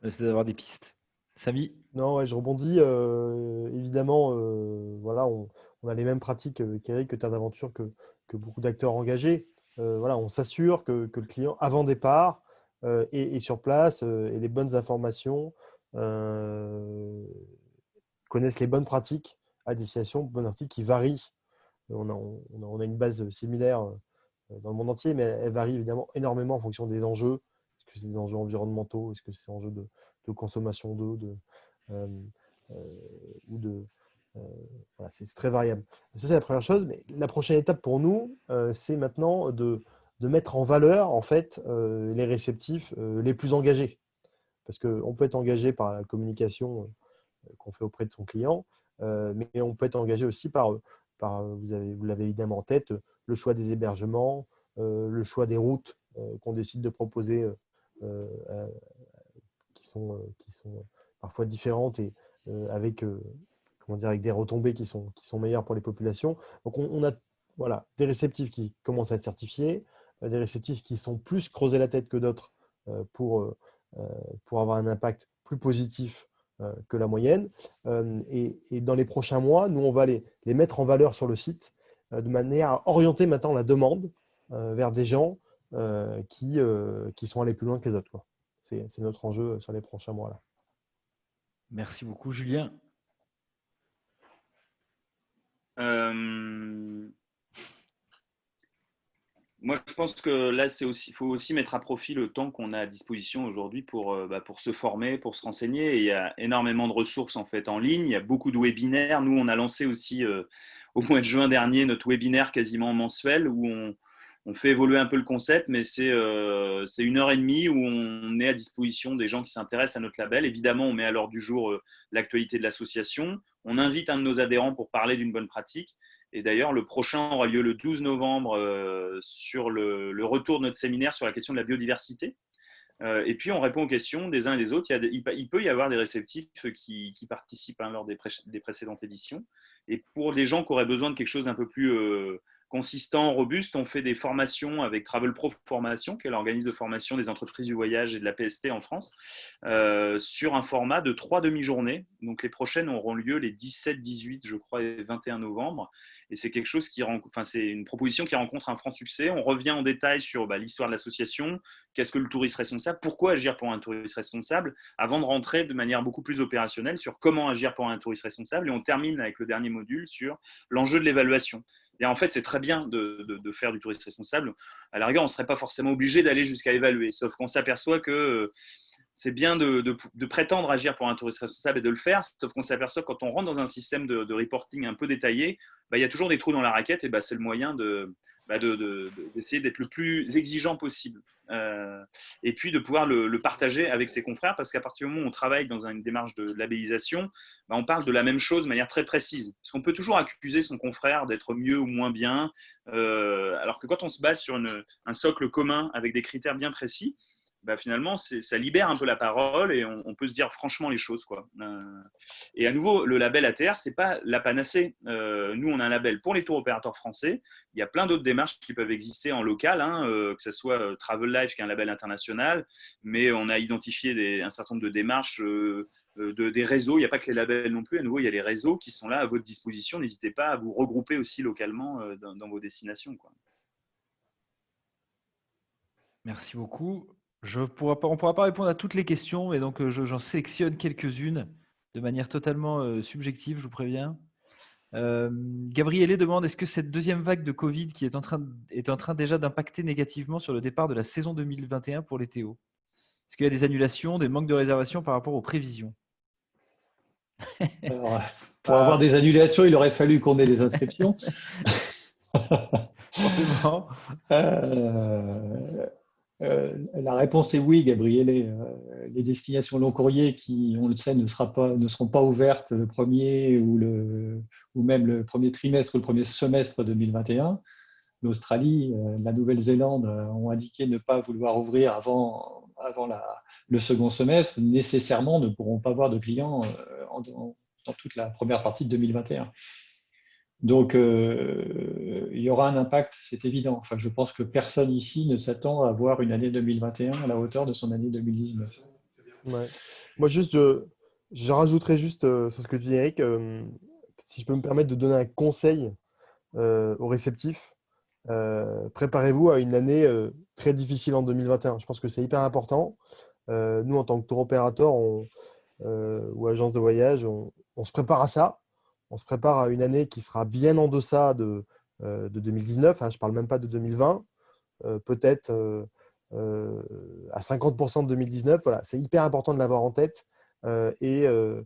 C'est d'avoir des pistes. Samy? Non, ouais, je rebondis. Évidemment, voilà, on a les mêmes pratiques qu'Eric, que Terre d'Aventure, que beaucoup d'acteurs engagés. Voilà, on s'assure que le client, avant départ, est sur place, ait les bonnes informations, connaisse les bonnes pratiques à destination, bonnes pratiques qui varient. On a une base similaire dans le monde entier, mais elle varie évidemment énormément en fonction des enjeux. Est-ce que c'est des enjeux environnementaux? Est-ce que c'est des enjeux de consommation d'eau ou de… voilà, c'est très variable. Ça, c'est la première chose. Mais la prochaine étape pour nous, c'est maintenant de mettre en valeur en fait, les réceptifs les plus engagés. Parce qu'on peut être engagé par la communication qu'on fait auprès de son client, mais on peut être engagé aussi par vous l'avez évidemment en tête, le choix des hébergements, le choix des routes qu'on décide de proposer qui sont parfois différentes et avec des retombées qui sont meilleures pour les populations. Donc, on a voilà, des réceptifs qui commencent à être certifiés, des réceptifs qui sont plus creusés la tête que d'autres pour avoir un impact plus positif que la moyenne. Et dans les prochains mois, nous, on va les mettre en valeur sur le site de manière à orienter maintenant la demande vers des gens qui sont allés plus loin que les autres, quoi. C'est notre enjeu sur les prochains mois, là. Merci beaucoup, Julien. Moi, je pense que là, il faut aussi mettre à profit le temps qu'on a à disposition aujourd'hui pour se former, pour se renseigner. Et il y a énormément de ressources en fait en ligne. Il y a beaucoup de webinaires. Nous, on a lancé aussi au mois de juin dernier notre webinaire quasiment mensuel où on fait évoluer un peu le concept, mais c'est 1h30 où on est à disposition des gens qui s'intéressent à notre label. Évidemment, on met à l'ordre du jour l'actualité de l'association. On invite un de nos adhérents pour parler d'une bonne pratique. Et d'ailleurs, le prochain aura lieu le 12 novembre sur le retour de notre séminaire sur la question de la biodiversité. Et puis, on répond aux questions des uns et des autres. Il peut y avoir des réceptifs qui participent lors des précédentes éditions. Et pour les gens qui auraient besoin de quelque chose d'un peu plus consistant, robuste, on fait des formations avec Travel Pro Formation, qui est l'organisme de formation des entreprises du voyage et de la PST en France, sur un format de 3 demi-journées. Donc, les prochaines auront lieu les 17, 18, je crois, et 21 novembre. Et c'est quelque chose c'est une proposition qui rencontre un franc succès. On revient en détail sur l'histoire de l'association, qu'est-ce que le tourisme responsable, pourquoi agir pour un tourisme responsable, avant de rentrer de manière beaucoup plus opérationnelle sur comment agir pour un tourisme responsable. Et on termine avec le dernier module sur l'enjeu de l'évaluation. Et en fait, c'est très bien de faire du tourisme responsable. À la rigueur, on ne serait pas forcément obligé d'aller jusqu'à évaluer, sauf qu'on s'aperçoit que c'est bien de prétendre agir pour un tourisme responsable et de le faire, sauf qu'on s'aperçoit que quand on rentre dans un système de reporting un peu détaillé, il y a toujours des trous dans la raquette, et c'est le moyen d'essayer d'être le plus exigeant possible. Et puis de pouvoir le partager avec ses confrères, parce qu'à partir du moment où on travaille dans une démarche de labellisation, on parle de la même chose de manière très précise. Parce qu'on peut toujours accuser son confrère d'être mieux ou moins bien, alors que quand on se base sur un socle commun avec des critères bien précis, finalement, ça libère un peu la parole et on peut se dire franchement les choses, quoi. Et à nouveau, le label ATR, c'est pas la panacée. Nous, on a un label pour les tours opérateurs français. Il y a plein d'autres démarches qui peuvent exister en local, que ce soit Travel Life, qui est un label international, mais on a identifié un certain nombre de démarches des réseaux. Il n'y a pas que les labels non plus. À nouveau, il y a les réseaux qui sont là à votre disposition. N'hésitez pas à vous regrouper aussi localement dans vos destinations, quoi. Merci beaucoup. On ne pourra pas répondre à toutes les questions, mais donc j'en sélectionne quelques-unes de manière totalement subjective, je vous préviens. Gabriele demande, est-ce que cette deuxième vague de Covid qui est en train déjà d'impacter négativement sur le départ de la saison 2021 pour les Théo? Est-ce qu'il y a des annulations, des manques de réservation par rapport aux prévisions? Alors, pour avoir des annulations, il aurait fallu qu'on ait des inscriptions. Forcément. La réponse est oui, Gabriel. Les destinations long courrier qui, on le sait, ne seront pas ouvertes le premier ou même le premier trimestre ou le premier semestre 2021. L'Australie, la Nouvelle-Zélande ont indiqué ne pas vouloir ouvrir avant le second semestre. Nécessairement, ne pourront pas avoir de clients dans toute la première partie de 2021. Donc, il y aura un impact, c'est évident. Enfin, je pense que personne ici ne s'attend à avoir une année 2021 à la hauteur de son année 2019. Ouais. Moi, je rajouterais juste sur ce que tu dis, Eric, si je peux me permettre de donner un conseil aux réceptifs, préparez-vous à une année très difficile en 2021. Je pense que c'est hyper important. Nous, en tant que tour opérateur ou agence de voyage, on se prépare à ça. On se prépare à une année qui sera bien en deçà de 2019. Hein, je ne parle même pas de 2020. Peut-être à 50% de 2019. Voilà, c'est hyper important de l'avoir en tête et de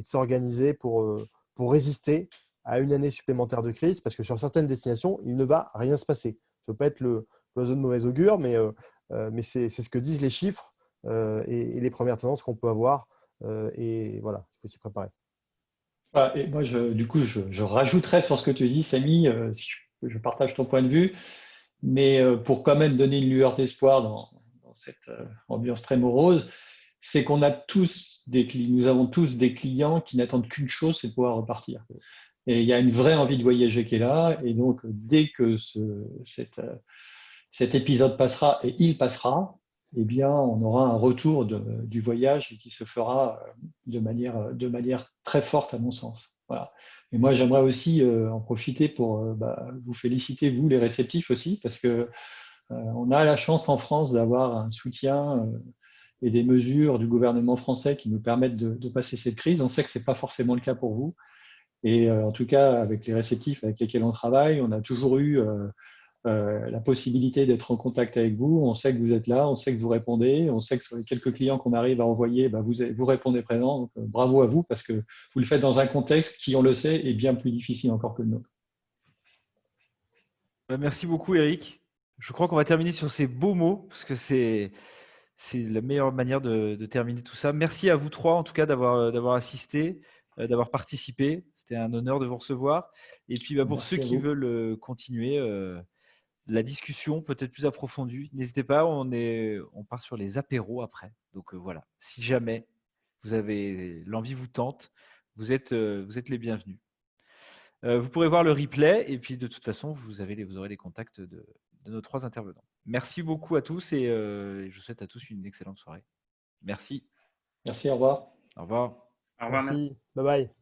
s'organiser pour résister à une année supplémentaire de crise, parce que sur certaines destinations, il ne va rien se passer. Je ne veux pas être l'oiseau de mauvais augure, mais c'est ce que disent les chiffres et les premières tendances qu'on peut avoir. Et voilà, il faut s'y préparer. Voilà, et moi, du coup, je rajouterais sur ce que tu dis, Samy, si je partage ton point de vue, mais pour quand même donner une lueur d'espoir dans cette ambiance très morose, c'est qu'on a nous avons tous des clients qui n'attendent qu'une chose, c'est de pouvoir repartir. Et il y a une vraie envie de voyager qui est là, et donc dès que cet épisode passera, et il passera, eh bien, on aura un retour du voyage qui se fera de manière très forte, à mon sens. Voilà. Et moi, j'aimerais aussi en profiter pour vous féliciter, vous, les réceptifs aussi, parce que on a la chance en France d'avoir un soutien et des mesures du gouvernement français qui nous permettent de passer cette crise. On sait que ce n'est pas forcément le cas pour vous. Et en tout cas, avec les réceptifs avec lesquels on travaille, on a toujours eu la possibilité d'être en contact avec vous. On sait que vous êtes là, on sait que vous répondez, on sait que sur les quelques clients qu'on arrive à envoyer, vous répondez présent. Donc, bravo à vous, parce que vous le faites dans un contexte qui, on le sait, est bien plus difficile encore que le nôtre. Merci beaucoup, Eric. Je crois qu'on va terminer sur ces beaux mots, parce que c'est la meilleure manière de terminer tout ça. Merci à vous trois, en tout cas, d'avoir assisté, d'avoir participé. C'était un honneur de vous recevoir. Et puis, pour Merci ceux à qui vous. veulent continuer la discussion, peut-être plus approfondie, n'hésitez pas. On part sur les apéros après. Donc, voilà. Si jamais l'envie vous tente, vous êtes les bienvenus. Vous pourrez voir le replay et puis de toute façon, vous aurez les contacts de nos trois intervenants. Merci beaucoup à tous et je vous souhaite à tous une excellente soirée. Merci. Merci, au revoir. Au revoir. Au revoir. Merci. Bye bye.